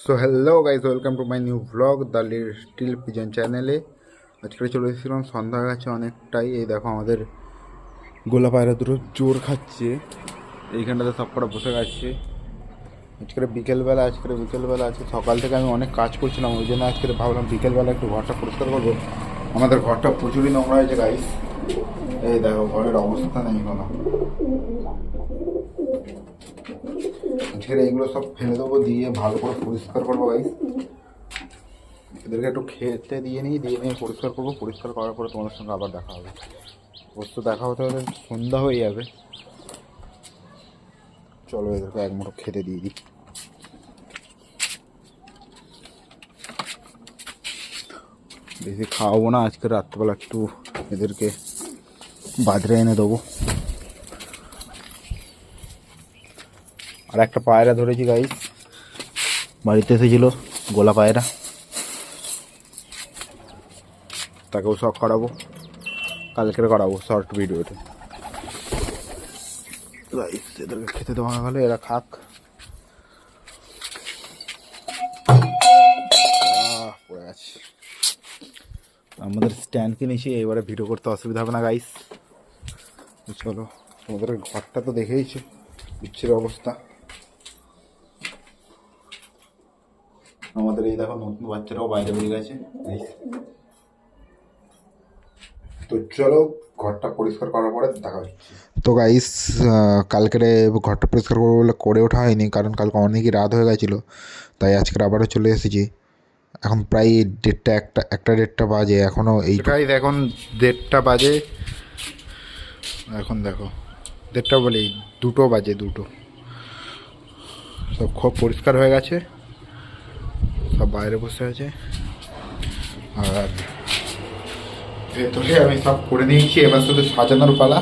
So hello guys, welcome to my new blog the little pigeon চ্যানেলে। আজকে চলে এসেছিলাম, সন্ধ্যা হয়ে গেছে অনেকটাই। এই দেখো আমাদের গোলা পায়রা দুটো জোর খাচ্ছে, এইখানটাতে সব কটা বসে গেছে। আজকের বিকেলবেলা আছে। সকাল থেকে আমি অনেক কাজ করছিলাম, ওই জন্য আজকে ভাবলাম বিকেলবেলা একটু ঘরটা পরিষ্কার করবো। আমাদের ঘরটা প্রচুরই নোংরা হয়েছে গাইজ। এই দেখো ঘরের অবস্থা নেই কোনো। আজকের এইগুলো সব ফেলে দেবো, দিয়ে ভালো করে পরিষ্কার করবো গাইজ। এদেরকে একটু খেতে দিয়ে নিয়ে পরিষ্কার করবো। পরিষ্কার করার পরে তোমাদের সঙ্গে আবার দেখা হবে। অবশ্য দেখা হতে হতে সন্ধ্যা হয়ে যাবে। চলো এদেরকে এক মুঠো খেতে দিয়ে দিই। বেশি খাওয়াবো না আজকে, রাত্রেবেলা একটু এদেরকে বাজরে এনে দেবো। আর একটা পায়রা ধরেছি গাইস, বাড়িতে এসেছিলো গোলা পায়রা, তাকেও শখ করাবো, কালকের করাবো শর্ট ভিডিওতে। গাইস এদেরকে খেতে দেওয়া গেলে এরা খাক। পড়ে আছে। আমাদের স্ট্যান্ড কিনেছি, এবারে ভিডিও করতে অসুবিধা হবে না গাইস। চলো, তোমাদের ঘরটা তো দেখেইছো, বিচ্ছির অবস্থা। আমাদের এই দেখো নতুন বাচ্চারাও বাইরে বেরিয়ে গেছে। তো চলো ঘরটা পরিষ্কার করার পরে দেখা হচ্ছে। তো গাইস, কালকের ঘরটা পরিষ্কার করবো বলে করে ওঠা হয়নি, কারণ কালকে অনেকই রাত হয়ে গেছিলো, তাই আজকের আবারও চলে এসেছি। এখন প্রায় একটা দেড়টা বাজে এখনও। এই গাইস এখন 1:30 বাজে। এখন দেখো 1:30 বলেই 2 বাজে। সব খুব পরিষ্কার হয়ে গেছে, সব বাইরে বসে আছে। আর ভেতরে আমি সব করে নিয়েছি, এবার শুধু সাজানোর পালা।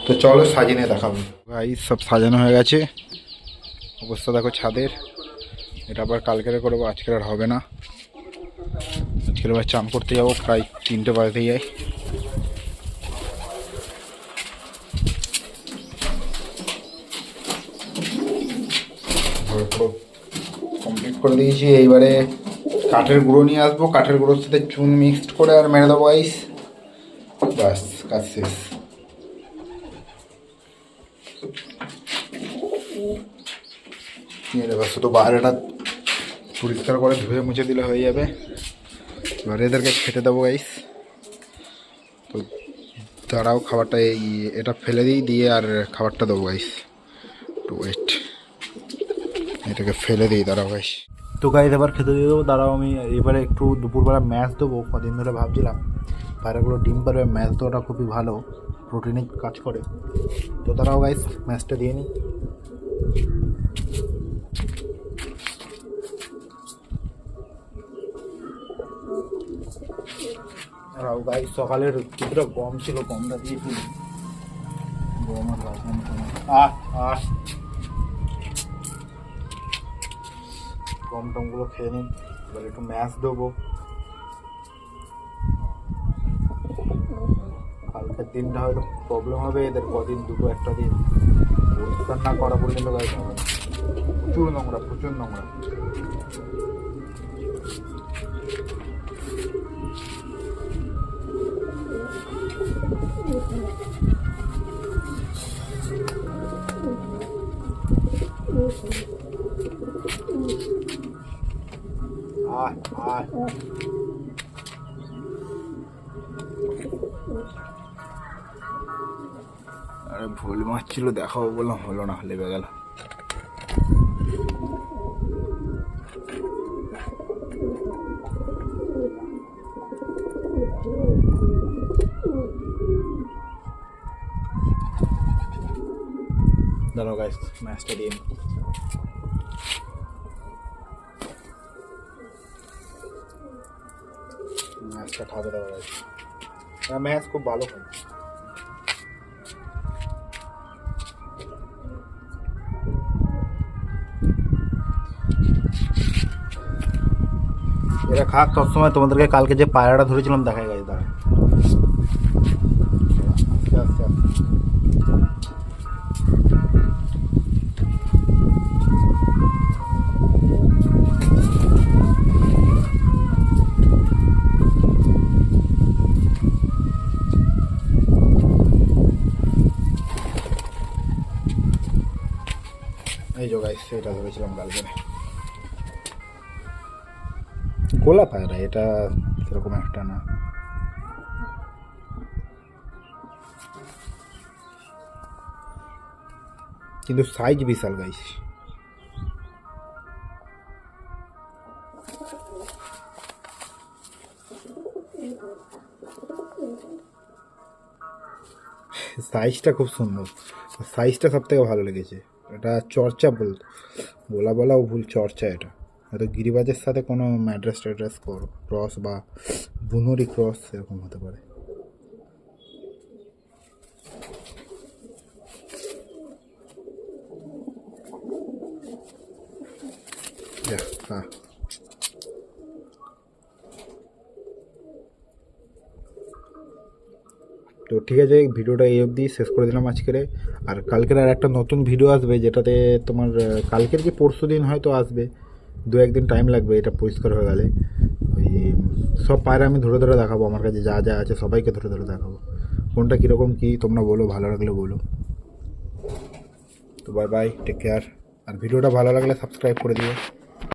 তো চলো সাজিয়ে নিয়ে দেখাবো। গাইস সব সাজানো হয়ে গেছে, অবস্থা দেখো ছাদের। এটা আবার কালকেরে করবো, আজকের আর হবে না। আজকের আবার চান করতে যাবো, প্রায় 3টে বাজতে যাই। পুরো কমপ্লিট করে দিয়েছি। এইবারে কাঠের গুঁড়ো নিয়ে আসবো, কাঠের গুঁড়োর সাথে চুন মিক্সড করে আর মেরে দেবো গাইস। ব্যাস কাজ শেষ। এবার শুধু বাইরেটা পরিষ্কার করে ধুয়ে মুছে দিলে হয়ে যাবে। এবার এদেরকে খেতে দেবো গাইস। তো তারাও খাবারটা এটা ফেলে দিয়ে আর খাবারটা দেবো গাইস। টু ওয়েট, এটাকে ফেলে দিই, দাঁড়াও গাইস। তো গাইস এবার খেতে দিয়ে দেবো, দাঁড়াও। আমি এবারে একটু দুপুরবেলা ম্যাচ দেবো। কদিন ধরে ভাবছিলাম পায়রাগুলো ডিম পারবে, ম্যাচ দেওয়াটা খুবই ভালো, প্রোটিনের কাজ করে। তো দাঁড়াও গাইস, ম্যাচটা দিয়ে নিই। দাঁড়াও গাইস, সকালের কিছুটা গম ছিল, গমটা দিয়েছি। গম আর গম টমগুলো খেয়ে নিন। এবার একটু ম্যাচ দেবো। কালকের দিনটা হয়তো প্রবলেম হবে এদের, কদিন একটা দিন পরিষ্কার না করা পর্যন্ত গাইতে হবে। প্রচুর নোংরা। আরে ভুল মাছ ছিল, দেখাবো বললাম, হলো না, লেগে গেল। দাঁড়াও গাইস, ম্যাচটা দিয়ে নিই। ম্যাচটা খাবে দাও গাইস, ম্যাচ খুব ভালো হয়। এরা খাক সবসময়। তোমাদেরকে কালকে যে পায়রাটা ধরেছিলাম দেখাই গাইস, দাঁড়া। আস্তে এসছে, এটা ধরেছিলাম কালকে। গোলা পায়রা, এটা সেরকম একটা না। কিন্তু সাইজ বিশাল গাইস। সাইজটা খুব সুন্দর, সাইজটা সব থেকে ভালো লেগেছে। এটা চর্চা বলাও ভুল, চর্চা এটা। হয়তো গিরিবাজের সাথে কোনো ম্যাড্রাস ট্যাড্রাস ক্রস বা বুনোরি ক্রস এরকম হতে পারে। হ্যাঁ, তো ঠিক আছে, ভিডিওটা এই অবধি শেষ করে দিলাম আজকের। আর কালকের আর একটা নতুন ভিডিও আসবে, যেটাতে তোমার কালকের কি পরশু দিন হয়তো আসবে, 2-1 দিন টাইম লাগবে এটা পরিষ্কার হয়ে গেলে। ওই সব পায়রা আমি ধরে ধরে দেখাবো, আমার কাছে যা যা আছে সবাইকে ধরে ধরে দেখাবো, কোনটা কীরকম কী তোমরা বলো, ভালো লাগলে বলো। তো বাই বাই, টেক কেয়ার। আর ভিডিওটা ভালো লাগলে সাবস্ক্রাইব করে দিও।